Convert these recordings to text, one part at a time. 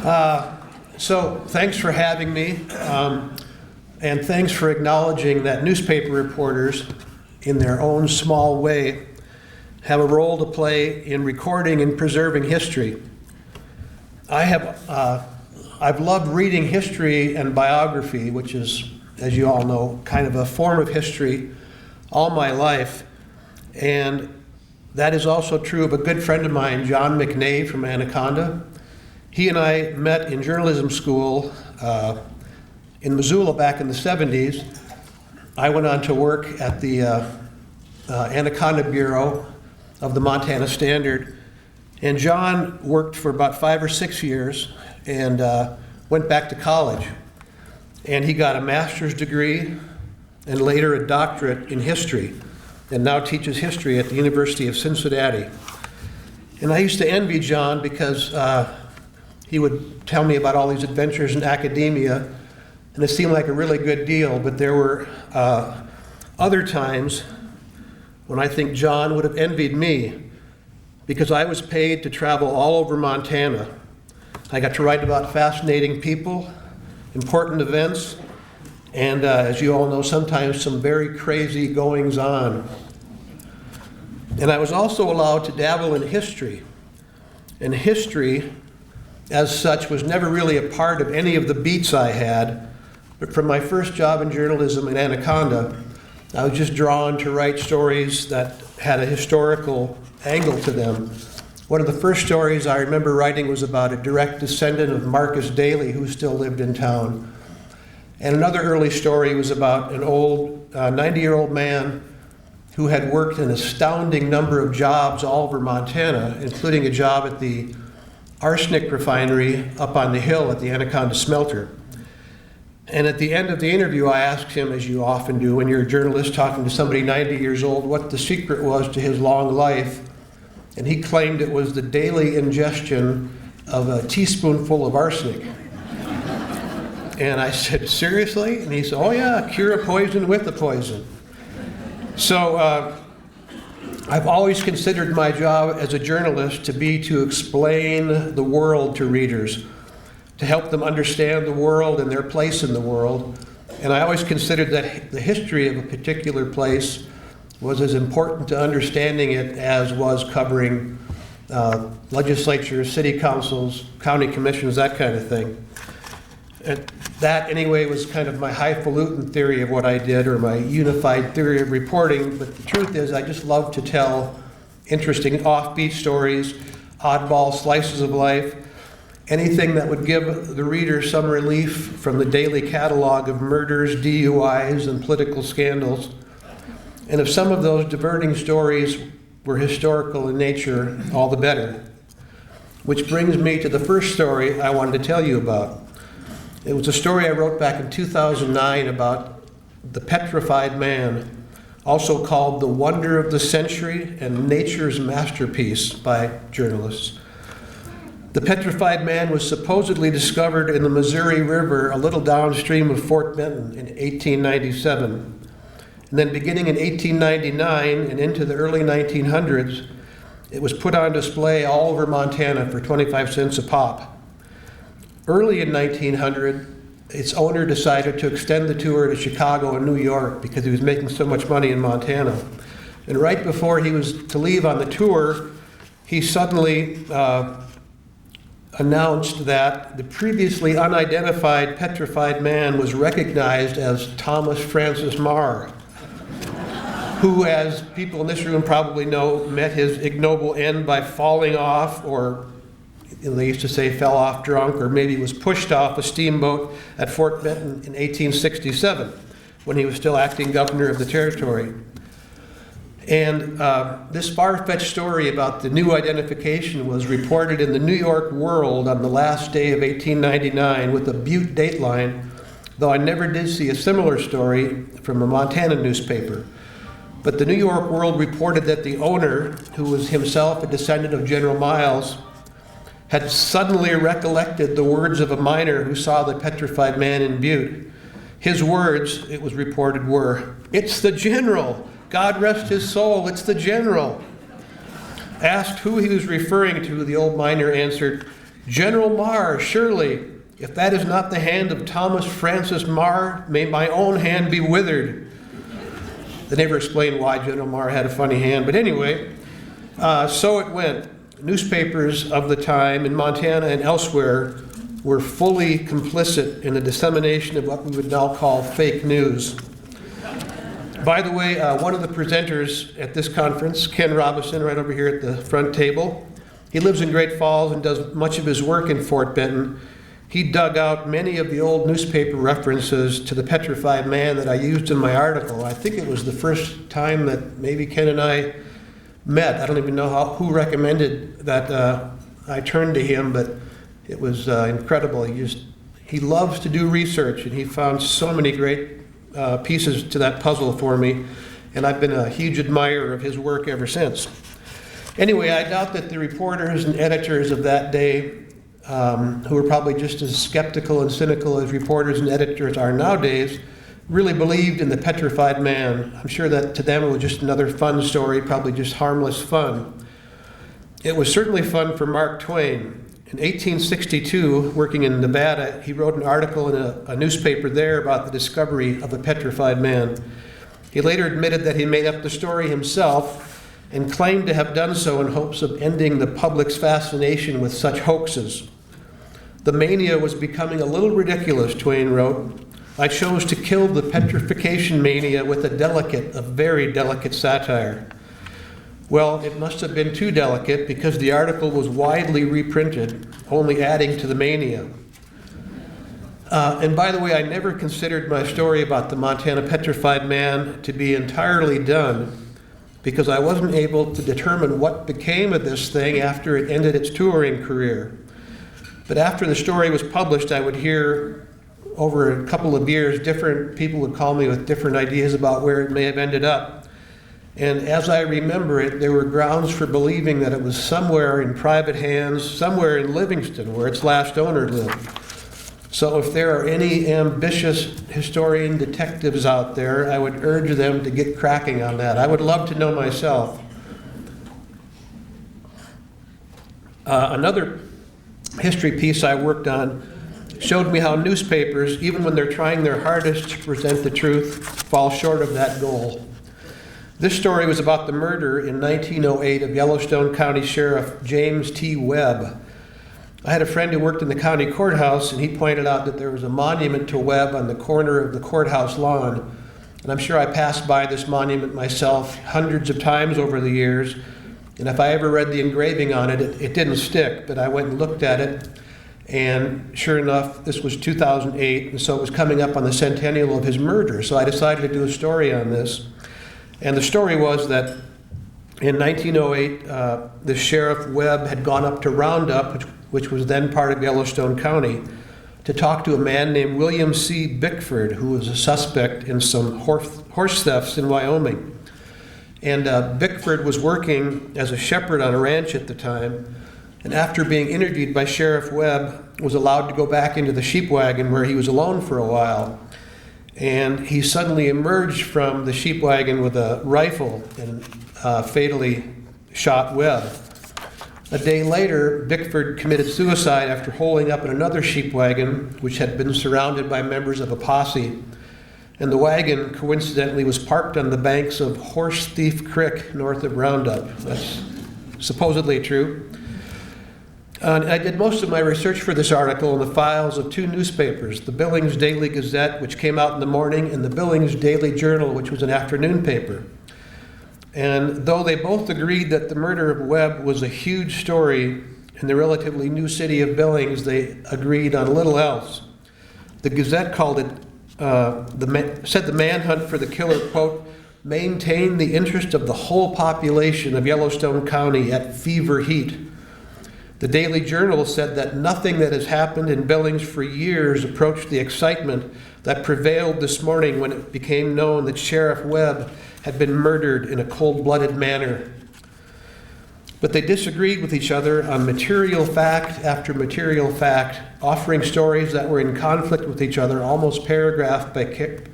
So thanks for having me, and thanks for acknowledging that newspaper reporters, in their own small way, have a role to play in recording and preserving history. I've loved reading history and biography, which is, as you all know, kind of a form of history all my life. And that is also true of a good friend of mine, John McNay from Anaconda. He and I met in journalism school in Missoula back in the 70s. I went on to work at the Anaconda Bureau of the Montana Standard. And John worked for about 5 or 6 years and went back to college. And he got a master's degree and later a doctorate in history, and now teaches history at the University of Cincinnati. And I used to envy John because he would tell me about all these adventures in academia, and it seemed like a really good deal, but there were other times when I think John would have envied me because I was paid to travel all over Montana. I got to write about fascinating people, important events, and as you all know, sometimes some very crazy goings-on. And I was also allowed to dabble in history. And history, as such, was never really a part of any of the beats I had. But from my first job in journalism in Anaconda, I was just drawn to write stories that had a historical angle to them. One of the first stories I remember writing was about a direct descendant of Marcus Daly, who still lived in town. And another early story was about an old 90-year-old man who had worked an astounding number of jobs all over Montana, including a job at the arsenic refinery up on the hill at the Anaconda smelter. And at the end of the interview, I asked him, as you often do when you're a journalist talking to somebody 90 years old, what the secret was to his long life. And he claimed it was the daily ingestion of a teaspoonful of arsenic. And I said, seriously? And he said, oh yeah, cure a poison with a poison. So I've always considered my job as a journalist to be to explain the world to readers, to help them understand the world and their place in the world. And I always considered that the history of a particular place was as important to understanding it as was covering legislatures, city councils, county commissions, that kind of thing. And that, anyway, was kind of my highfalutin theory of what I did, or my unified theory of reporting. But the truth is, I just love to tell interesting offbeat stories, oddball slices of life, anything that would give the reader some relief from the daily catalog of murders, DUIs, and political scandals. And if some of those diverting stories were historical in nature, all the better. Which brings me to the first story I wanted to tell you about. It was a story I wrote back in 2009 about the Petrified Man, also called The Wonder of the Century and Nature's Masterpiece by journalists. The Petrified Man was supposedly discovered in the Missouri River a little downstream of Fort Benton in 1897. And then beginning in 1899 and into the early 1900s, it was put on display all over Montana for 25 cents a pop. Early in 1900, its owner decided to extend the tour to Chicago and New York because he was making so much money in Montana. And right before he was to leave on the tour, he suddenly announced that the previously unidentified Petrified Man was recognized as Thomas Francis Marr, who, as people in this room probably know, met his ignoble end by falling off, or they used to say fell off drunk, or maybe was pushed off a steamboat at Fort Benton in 1867 when he was still acting governor of the territory. And this far-fetched story about the new identification was reported in the New York World on the last day of 1899 with a Butte dateline, though I never did see a similar story from a Montana newspaper. But the New York World reported that the owner, who was himself a descendant of General Miles, had suddenly recollected the words of a miner who saw the Petrified Man in Butte. His words, it was reported, were, "It's the General! God rest his soul, it's the General!" Asked who he was referring to, the old miner answered, General Marr, surely, if that is not the hand of Thomas Francis Marr, may my own hand be withered. They never explained why General Marr had a funny hand, but anyway, so it went. Newspapers of the time in Montana and elsewhere were fully complicit in the dissemination of what we would now call fake news. By the way, one of the presenters at this conference, Ken Robinson, right over here at the front table, he lives in Great Falls and does much of his work in Fort Benton. He dug out many of the old newspaper references to the Petrified Man that I used in my article. I think it was the first time that maybe Ken and I met. I don't even know who recommended that I turned to him, but it was incredible. He loves to do research, and he found so many great pieces to that puzzle for me, and I've been a huge admirer of his work ever since. Anyway, I doubt that the reporters and editors of that day, who were probably just as skeptical and cynical as reporters and editors are nowadays, really believed in the Petrified Man. I'm sure that to them it was just another fun story, probably just harmless fun. It was certainly fun for Mark Twain. In 1862, working in Nevada, he wrote an article in a newspaper there about the discovery of the Petrified Man. He later admitted that he made up the story himself and claimed to have done so in hopes of ending the public's fascination with such hoaxes. The mania was becoming a little ridiculous, Twain wrote. I chose to kill the petrification mania with a very delicate satire. Well, it must have been too delicate because the article was widely reprinted, only adding to the mania. And by the way, I never considered my story about the Montana Petrified Man to be entirely done because I wasn't able to determine what became of this thing after it ended its touring career. But after the story was published, I would hear over a couple of years, different people would call me with different ideas about where it may have ended up. And as I remember it, there were grounds for believing that it was somewhere in private hands, somewhere in Livingston, where its last owner lived. So if there are any ambitious historian detectives out there, I would urge them to get cracking on that. I would love to know myself. Another history piece I worked on showed me how newspapers, even when they're trying their hardest to present the truth, fall short of that goal. This story was about the murder in 1908 of Yellowstone County Sheriff James T. Webb. I had a friend who worked in the county courthouse, and he pointed out that there was a monument to Webb on the corner of the courthouse lawn. And I'm sure I passed by this monument myself hundreds of times over the years. And if I ever read the engraving on it, it didn't stick, but I went and looked at it. And sure enough, this was 2008, and so it was coming up on the centennial of his murder. So I decided to do a story on this. And the story was that in 1908, the Sheriff Webb had gone up to Roundup, which was then part of Yellowstone County, to talk to a man named William C. Bickford, who was a suspect in some horse thefts in Wyoming. And Bickford was working as a shepherd on a ranch at the time, and after being interviewed by Sheriff Webb, was allowed to go back into the sheep wagon where he was alone for a while. And he suddenly emerged from the sheep wagon with a rifle and fatally shot Webb. A day later, Bickford committed suicide after holing up in another sheep wagon, which had been surrounded by members of a posse. And the wagon, coincidentally, was parked on the banks of Horse Thief Creek north of Roundup. That's supposedly true. I did most of my research for this article in the files of two newspapers, the Billings Daily Gazette, which came out in the morning, and the Billings Daily Journal, which was an afternoon paper. And though they both agreed that the murder of Webb was a huge story in the relatively new city of Billings, they agreed on little else. The Gazette called it, said the manhunt for the killer, quote, maintained the interest of the whole population of Yellowstone County at fever heat. The Daily Journal said that nothing that has happened in Billings for years approached the excitement that prevailed this morning when it became known that Sheriff Webb had been murdered in a cold-blooded manner. But they disagreed with each other on material fact after material fact, offering stories that were in conflict with each other almost paragraph by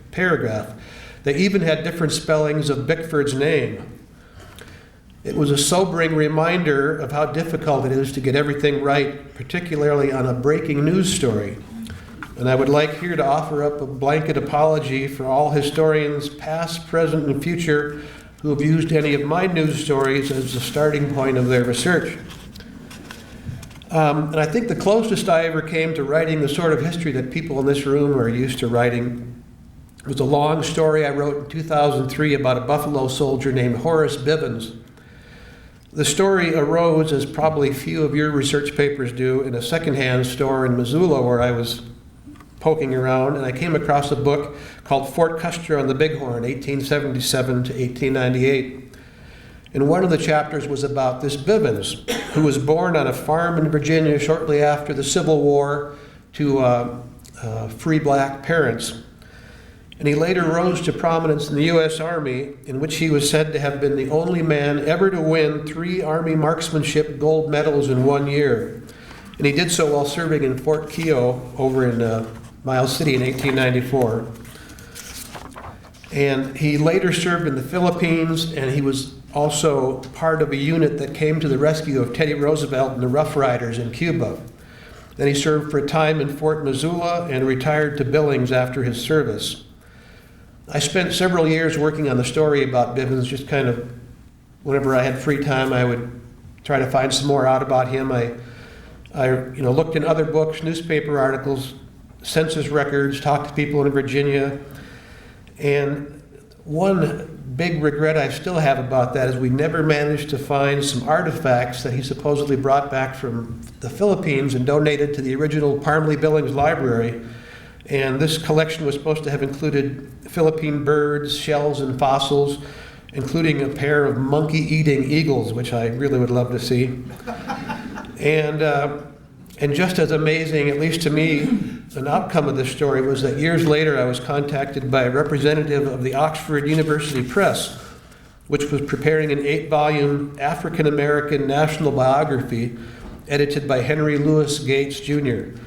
paragraph. They even had different spellings of Bickford's name. It was a sobering reminder of how difficult it is to get everything right, particularly on a breaking news story. And I would like here to offer up a blanket apology for all historians, past, present, and future, who have used any of my news stories as the starting point of their research. And I think the closest I ever came to writing the sort of history that people in this room are used to writing was a long story I wrote in 2003 about a Buffalo soldier named Horace Bivins. The story arose, as probably few of your research papers do, in a secondhand store in Missoula where I was poking around, and I came across a book called Fort Custer on the Bighorn, 1877 to 1898. And one of the chapters was about this Bivins, who was born on a farm in Virginia shortly after the Civil War to free black parents. And he later rose to prominence in the U.S. Army, in which he was said to have been the only man ever to win 3 Army marksmanship gold medals in 1 year. And he did so while serving in Fort Keogh over in Miles City in 1894. And he later served in the Philippines, and he was also part of a unit that came to the rescue of Teddy Roosevelt and the Rough Riders in Cuba. Then he served for a time in Fort Missoula and retired to Billings after his service. I spent several years working on the story about Bivins, just kind of whenever I had free time, I would try to find some more out about him. I looked in other books, newspaper articles, census records, talked to people in Virginia. And one big regret I still have about that is we never managed to find some artifacts that he supposedly brought back from the Philippines and donated to the original Parmley Billings Library. And this collection was supposed to have included Philippine birds, shells, and fossils, including a pair of monkey-eating eagles, which I really would love to see. And just as amazing, at least to me, an outcome of this story was that years later I was contacted by a representative of the Oxford University Press, which was preparing an 8-volume African-American national biography edited by Henry Louis Gates, Jr.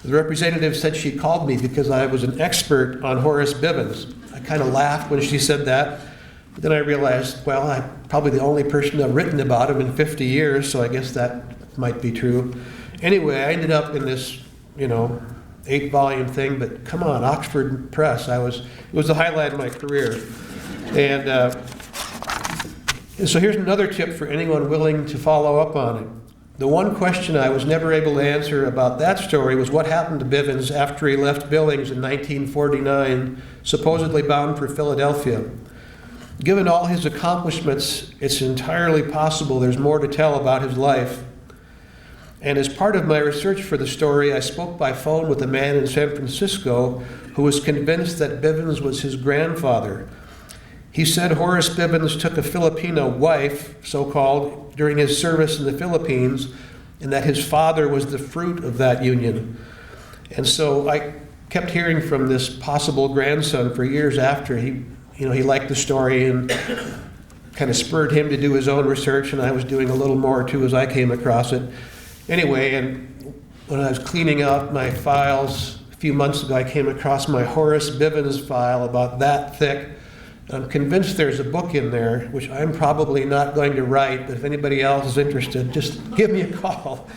The representative said she called me because I was an expert on Horace Bivins. I kind of laughed when she said that, but then I realized, well, I'm probably the only person to have written about him in 50 years, so I guess that might be true. Anyway, I ended up in this, 8-volume thing, but come on, Oxford Press. It was the highlight of my career. And so here's another tip for anyone willing to follow up on it. The one question I was never able to answer about that story was what happened to Bivins after he left Billings in 1949, supposedly bound for Philadelphia. Given all his accomplishments, it's entirely possible there's more to tell about his life. And as part of my research for the story, I spoke by phone with a man in San Francisco who was convinced that Bivins was his grandfather. He said Horace Bivins took a Filipino wife, so-called, during his service in the Philippines, and that his father was the fruit of that union. And so I kept hearing from this possible grandson for years after. He liked the story and kind of spurred him to do his own research, and I was doing a little more too as I came across it. Anyway, and when I was cleaning out my files a few months ago, I came across my Horace Bivins file about that thick. I'm convinced there's a book in there, which I'm probably not going to write, but if anybody else is interested, just give me a call.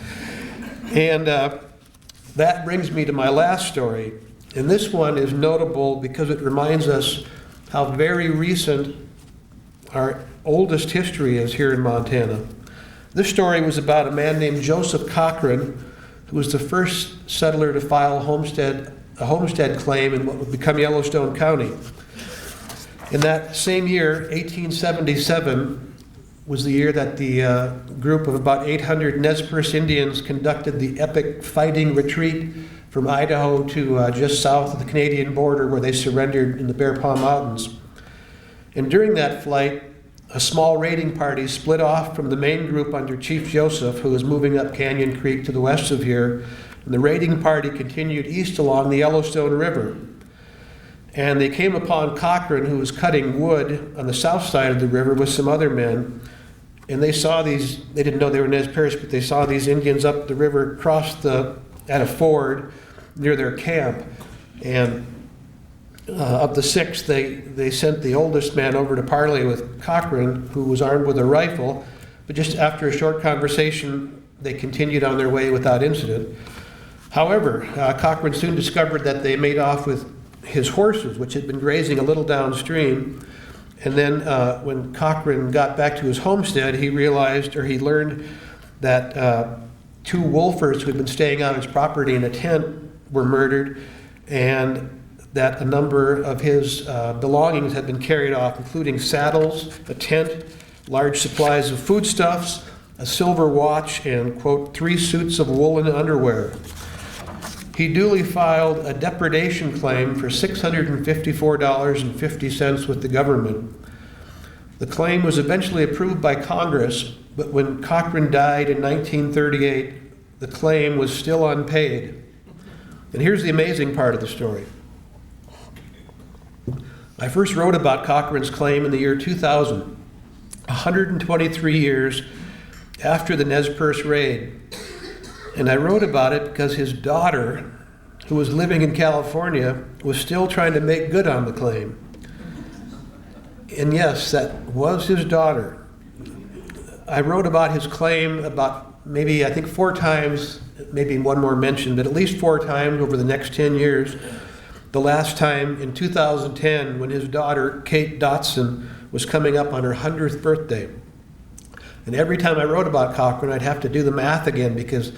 And that brings me to my last story. And this one is notable because it reminds us how very recent our oldest history is here in Montana. This story was about a man named Joseph Cochran, who was the first settler to file a homestead claim in what would become Yellowstone County. In that same year, 1877, was the year that the group of about 800 Nez Perce Indians conducted the epic fighting retreat from Idaho to just south of the Canadian border, where they surrendered in the Bear Paw Mountains. And during that flight, a small raiding party split off from the main group under Chief Joseph, who was moving up Canyon Creek to the west of here, and the raiding party continued east along the Yellowstone River. And they came upon Cochran, who was cutting wood on the south side of the river with some other men, and they didn't know they were Nez Perce, but they saw these Indians up the river at a ford near their camp. And of the 6, they sent the oldest man over to parley with Cochrane, who was armed with a rifle, but just after a short conversation, they continued on their way without incident. However, Cochrane soon discovered that they made off with his horses, which had been grazing a little downstream. And then when Cochrane got back to his homestead, he learned that 2 wolfers who had been staying on his property in a tent were murdered, and that a number of his belongings had been carried off, including saddles, a tent, large supplies of foodstuffs, a silver watch, and, quote, 3 suits of woolen underwear. He duly filed a depredation claim for $654.50 with the government. The claim was eventually approved by Congress, but when Cochrane died in 1938, the claim was still unpaid. And here's the amazing part of the story. I first wrote about Cochrane's claim in the year 2000, 123 years after the Nez Perce raid. And I wrote about it because his daughter, who was living in California, was still trying to make good on the claim. And yes, that was his daughter. I wrote about his claim about maybe, I think 4 times, maybe one more mention, but at least 4 times over the next 10 years. The last time in 2010 when his daughter, Kate Dotson, was coming up on her 100th birthday. And every time I wrote about Cochrane, I'd have to do the math again because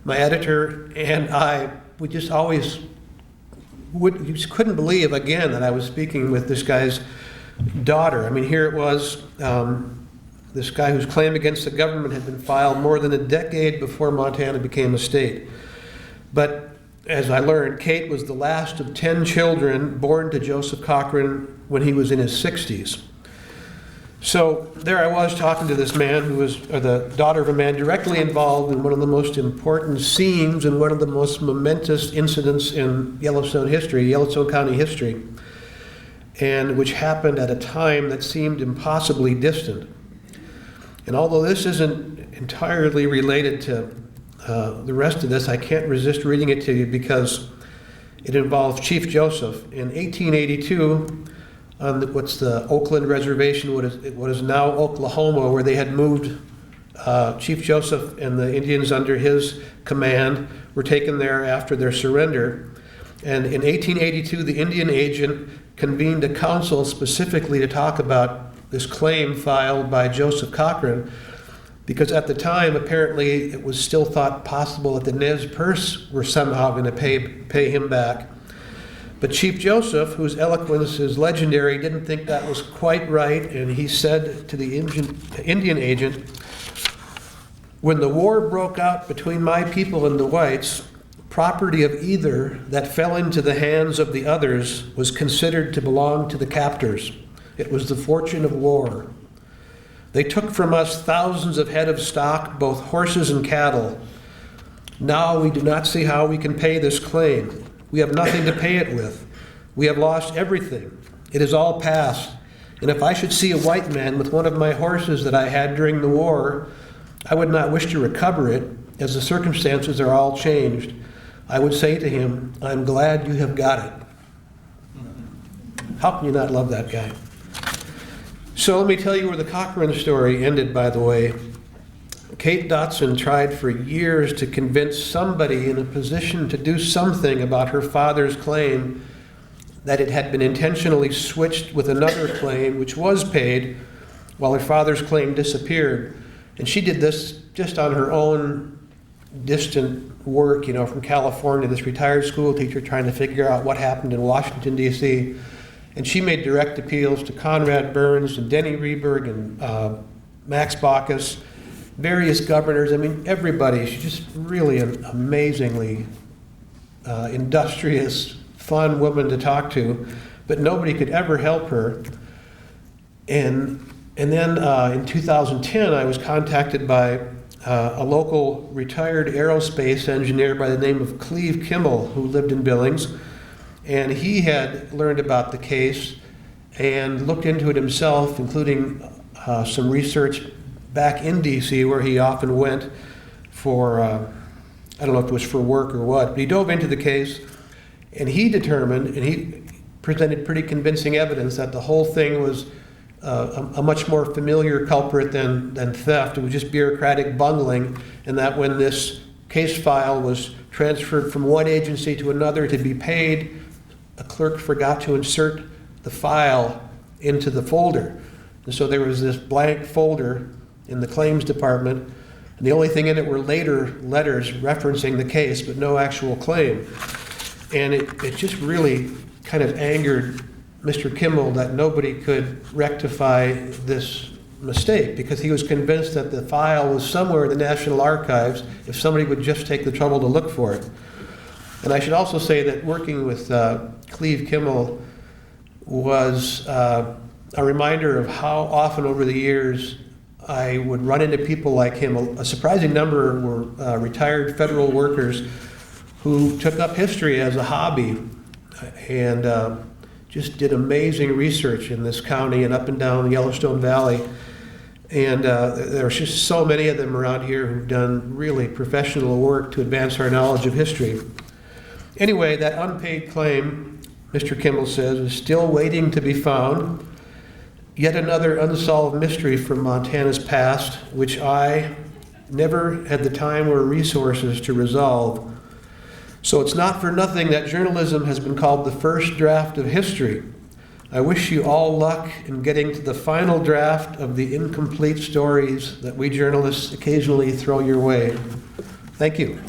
my editor and we just always you just couldn't believe again that I was speaking with this guy's daughter. I mean, here it was, this guy whose claim against the government had been filed more than a decade before Montana became a state. But as I learned, Kate was the last of 10 children born to Joseph Cochrane when he was in his 60s. So there I was talking to this man who was the daughter of a man directly involved in one of the most important scenes and one of the most momentous incidents in Yellowstone County history, and which happened at a time that seemed impossibly distant. And although this isn't entirely related to the rest of this, I can't resist reading it to you because it involves Chief Joseph. In 1882, on what's the Oakland Reservation, what is now Oklahoma, where they had moved Chief Joseph and the Indians under his command were taken there after their surrender. And in 1882, the Indian agent convened a council specifically to talk about this claim filed by Joseph Cochrane, because at the time, apparently, it was still thought possible that the Nez Perce were somehow going to pay him back. But Chief Joseph, whose eloquence is legendary, didn't think that was quite right, and he said to the Indian agent, "When the war broke out between my people and the whites, property of either that fell into the hands of the others was considered to belong to the captors. It was the fortune of war. They took from us thousands of head of stock, both horses and cattle. Now we do not see how we can pay this claim. We have nothing to pay it with. We have lost everything. It is all past. And if I should see a white man with one of my horses that I had during the war, I would not wish to recover it, as the circumstances are all changed. I would say to him, I'm glad you have got it." How can you not love that guy? So let me tell you where the Cochrane story ended, by the way. Kate Dotson tried for years to convince somebody in a position to do something about her father's claim that it had been intentionally switched with another claim, which was paid, while her father's claim disappeared. And she did this just on her own distant work, from California, this retired school teacher trying to figure out what happened in Washington, D.C., and she made direct appeals to Conrad Burns and Denny Rehberg and Max Baucus, various governors. I mean, everybody. She's just really an amazingly industrious, fun woman to talk to, but nobody could ever help her. And then in 2010, I was contacted by a local retired aerospace engineer by the name of Cleve Kimmel, who lived in Billings. And he had learned about the case and looked into it himself, including some research back in D.C., where he often went for, I don't know if it was for work or what, but he dove into the case, and he determined, and presented pretty convincing evidence that the whole thing was a much more familiar culprit than theft. It was just bureaucratic bungling, and that when this case file was transferred from one agency to another to be paid, a clerk forgot to insert the file into the folder. And so there was this blank folder in the claims department, and the only thing in it were later letters referencing the case, but no actual claim. And it just really kind of angered Mr. Kimmel that nobody could rectify this mistake, because he was convinced that the file was somewhere in the National Archives if somebody would just take the trouble to look for it. And I should also say that working with Cleve Kimmel was a reminder of how often over the years I would run into people like him. A surprising number were retired federal workers who took up history as a hobby and just did amazing research in this county and up and down the Yellowstone Valley. And there's just so many of them around here who've done really professional work to advance our knowledge of history. Anyway, that unpaid claim, Mr. Kimmel says, is still waiting to be found. Yet another unsolved mystery from Montana's past, which I never had the time or resources to resolve. So it's not for nothing that journalism has been called the first draft of history. I wish you all luck in getting to the final draft of the incomplete stories that we journalists occasionally throw your way. Thank you.